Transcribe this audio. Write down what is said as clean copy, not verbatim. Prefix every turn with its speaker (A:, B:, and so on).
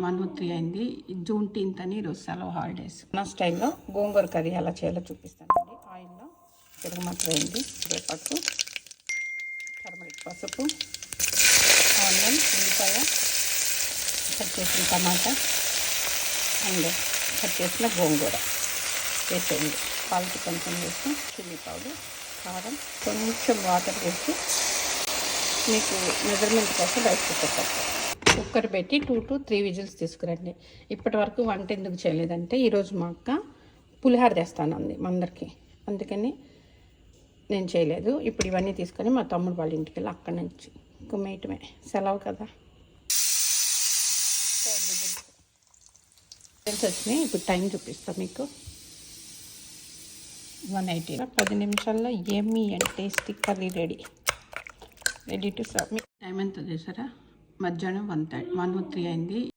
A: 103 అయింది. June 10th అని ఈరోజు సెలవు హాలిడేస్. నా స్టైల్లో గోంగూర కర్రీ ఎలా చేయాలో చూపిస్తానండి. ఆయిల్లో తిరగమాత వేయండి, కరివేపాకు, టర్మరిక్, పసుపు, ఆనియన్, ఉల్లిపాయ, కట్ చేసిన టమాటా అండ్ కట్ చేసిన గోంగూర వేసేయండి. సాల్ట్ కొంచెం వేసి, చిల్లీ పౌడర్, కారం, కొంచెం వాటర్ వేసి మీకు మెజర్మెంట్ కోసం రైస్ కుక్కర్ పెట్టి 2 to 3 విజిల్స్ తీసుకురండి. ఇప్పటి వరకు వంట ఎందుకు చేయలేదంటే ఈరోజు మా అక్క పులిహార తెస్తానంది మా అందరికీ, అందుకని నేను చేయలేదు. ఇప్పుడు ఇవన్నీ తీసుకొని మా తమ్ముడు వాళ్ళ ఇంటికి వెళ్ళి అక్కడి నుంచి కుమ్మేయటమే, సెలవు కదా. 4 విజిల్స్ వచ్చినాయి. ఇప్పుడు టైం చూపిస్తాను మీకు. 180. 10 నిమిషాల్లో యమ్మీ and tasty curry ready to serve. Time ఎంత చేశారా? మధ్యాహ్నం 1:03 అయింది.